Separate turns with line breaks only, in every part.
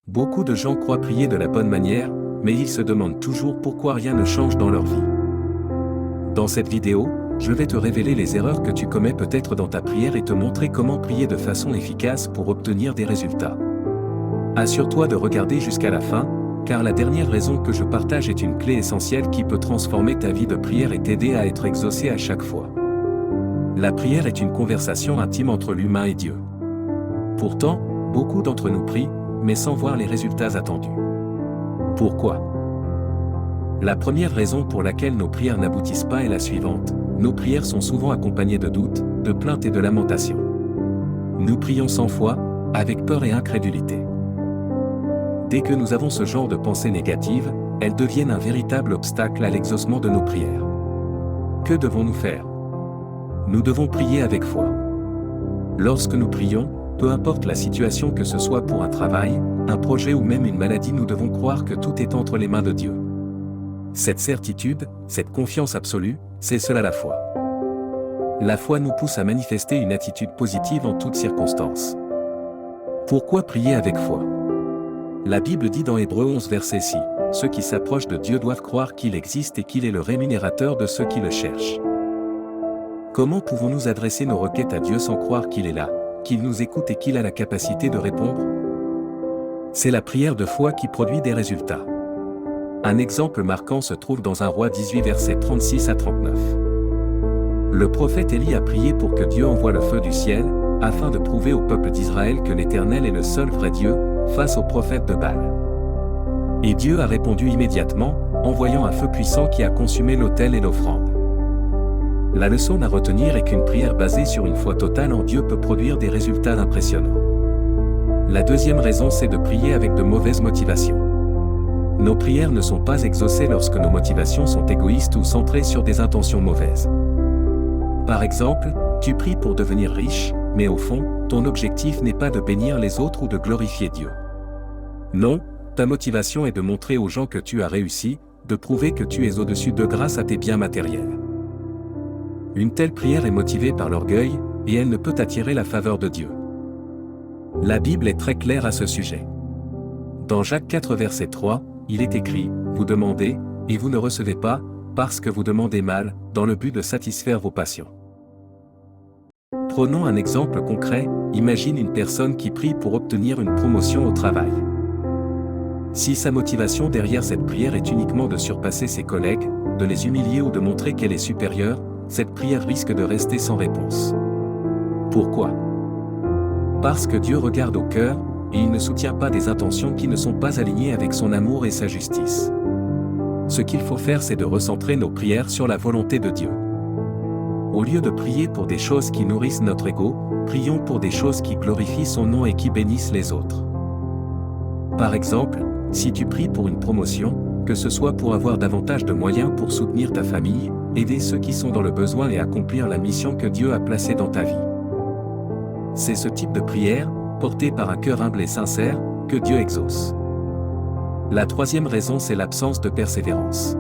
Beaucoup de gens croient prier de la bonne manière, mais ils se demandent toujours pourquoi rien ne change dans leur vie. Dans cette vidéo, je vais te révéler les erreurs que tu commets peut-être dans ta prière et te montrer comment prier de façon efficace pour obtenir des résultats. Assure-toi de regarder jusqu'à la fin, car la dernière raison que je partage est une clé essentielle qui peut transformer ta vie de prière et t'aider à être exaucé à chaque fois. La prière est une conversation intime entre l'humain et Dieu. Pourtant, beaucoup d'entre nous prient, mais sans voir les résultats attendus. Pourquoi ? La première raison pour laquelle nos prières n'aboutissent pas est la suivante: nos prières sont souvent accompagnées de doutes, de plaintes et de lamentations. Nous prions sans foi, avec peur et incrédulité. Dès que nous avons ce genre de pensées négatives, elles deviennent un véritable obstacle à l'exaucement de nos prières. Que devons-nous faire ? Nous devons prier avec foi. Lorsque nous prions, peu importe la situation, que ce soit pour un travail, un projet ou même une maladie, nous devons croire que tout est entre les mains de Dieu. Cette certitude, cette confiance absolue, c'est cela la foi. La foi nous pousse à manifester une attitude positive en toutes circonstances. Pourquoi prier avec foi ? La Bible dit dans Hébreux 11 verset 6, « Ceux qui s'approchent de Dieu doivent croire qu'il existe et qu'il est le rémunérateur de ceux qui le cherchent. » Comment pouvons-nous adresser nos requêtes à Dieu sans croire qu'il est là, qu'il nous écoute et qu'il a la capacité de répondre ? C'est la prière de foi qui produit des résultats. Un exemple marquant se trouve dans 1 Roi 18 versets 36 à 39. Le prophète Élie a prié pour que Dieu envoie le feu du ciel, afin de prouver au peuple d'Israël que l'Éternel est le seul vrai Dieu, face aux prophètes de Baal. Et Dieu a répondu immédiatement, envoyant un feu puissant qui a consumé l'autel et l'offrande. La leçon à retenir est qu'une prière basée sur une foi totale en Dieu peut produire des résultats impressionnants. La deuxième raison, c'est de prier avec de mauvaises motivations. Nos prières ne sont pas exaucées lorsque nos motivations sont égoïstes ou centrées sur des intentions mauvaises. Par exemple, tu pries pour devenir riche, mais au fond, ton objectif n'est pas de bénir les autres ou de glorifier Dieu. Non, ta motivation est de montrer aux gens que tu as réussi, de prouver que tu es au-dessus d'eux grâce à tes biens matériels. Une telle prière est motivée par l'orgueil, et elle ne peut attirer la faveur de Dieu. La Bible est très claire à ce sujet. Dans Jacques 4 verset 3, il est écrit, « Vous demandez, et vous ne recevez pas, parce que vous demandez mal, dans le but de satisfaire vos passions. » Prenons un exemple concret, imagine une personne qui prie pour obtenir une promotion au travail. Si sa motivation derrière cette prière est uniquement de surpasser ses collègues, de les humilier ou de montrer qu'elle est supérieure, cette prière risque de rester sans réponse. Pourquoi ? Parce que Dieu regarde au cœur, et il ne soutient pas des intentions qui ne sont pas alignées avec son amour et sa justice. Ce qu'il faut faire, c'est de recentrer nos prières sur la volonté de Dieu. Au lieu de prier pour des choses qui nourrissent notre ego, prions pour des choses qui glorifient son nom et qui bénissent les autres. Par exemple, si tu pries pour une promotion, que ce soit pour avoir davantage de moyens pour soutenir ta famille, aider ceux qui sont dans le besoin et accomplir la mission que Dieu a placée dans ta vie. C'est ce type de prière, portée par un cœur humble et sincère, que Dieu exauce. La troisième raison, c'est l'absence de persévérance.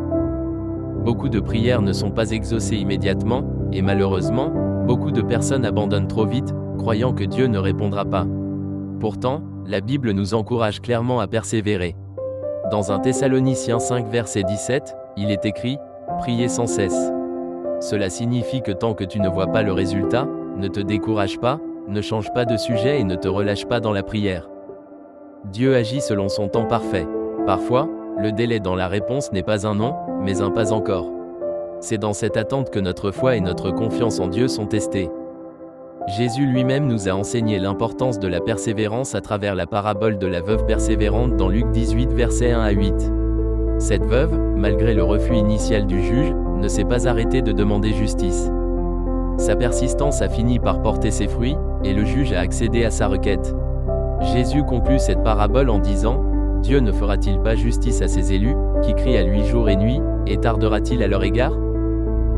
Beaucoup de prières ne sont pas exaucées immédiatement, et malheureusement, beaucoup de personnes abandonnent trop vite, croyant que Dieu ne répondra pas. Pourtant, la Bible nous encourage clairement à persévérer. Dans 1 Thessaloniciens 5 verset 17, il est écrit « Priez sans cesse ». Cela signifie que tant que tu ne vois pas le résultat, ne te décourage pas, ne change pas de sujet et ne te relâche pas dans la prière. Dieu agit selon son temps parfait. Parfois, le délai dans la réponse n'est pas un non, mais un pas encore. C'est dans cette attente que notre foi et notre confiance en Dieu sont testées. Jésus lui-même nous a enseigné l'importance de la persévérance à travers la parabole de la veuve persévérante dans Luc 18 versets 1 à 8. Cette veuve, malgré le refus initial du juge, ne s'est pas arrêtée de demander justice. Sa persistance a fini par porter ses fruits, et le juge a accédé à sa requête. Jésus conclut cette parabole en disant « Dieu ne fera-t-il pas justice à ses élus, qui crient à lui jour et nuit, et tardera-t-il à leur égard ?»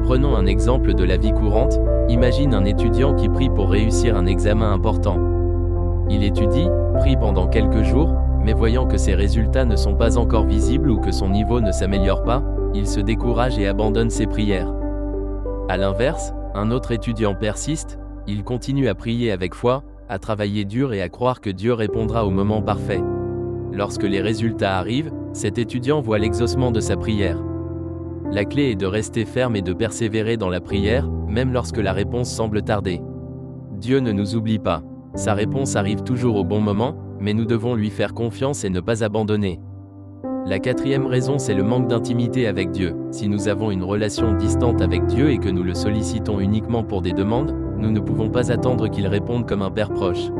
Prenons un exemple de la vie courante, imagine un étudiant qui prie pour réussir un examen important. Il étudie, prie pendant quelques jours, mais voyant que ses résultats ne sont pas encore visibles ou que son niveau ne s'améliore pas, il se décourage et abandonne ses prières. A l'inverse, un autre étudiant persiste, il continue à prier avec foi, à travailler dur et à croire que Dieu répondra au moment parfait. Lorsque les résultats arrivent, cet étudiant voit l'exaucement de sa prière. La clé est de rester ferme et de persévérer dans la prière, même lorsque la réponse semble tarder. Dieu ne nous oublie pas. Sa réponse arrive toujours au bon moment, mais nous devons lui faire confiance et ne pas abandonner. La quatrième raison, c'est le manque d'intimité avec Dieu. Si nous avons une relation distante avec Dieu et que nous le sollicitons uniquement pour des demandes, nous ne pouvons pas attendre qu'il réponde comme un père proche.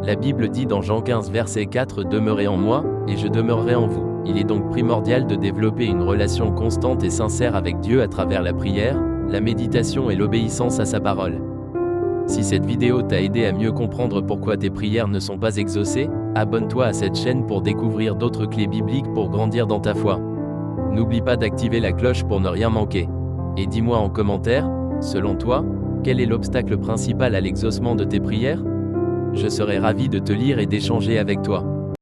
La Bible dit dans Jean 15 verset 4 « Demeurez en moi, et je demeurerai en vous ». Il est donc primordial de développer une relation constante et sincère avec Dieu à travers la prière, la méditation et l'obéissance à sa parole. Si cette vidéo t'a aidé à mieux comprendre pourquoi tes prières ne sont pas exaucées, abonne-toi à cette chaîne pour découvrir d'autres clés bibliques pour grandir dans ta foi. N'oublie pas d'activer la cloche pour ne rien manquer. Et dis-moi en commentaire, selon toi, quel est l'obstacle principal à l'exaucement de tes prières ? Je serai ravi de te lire et d'échanger avec toi.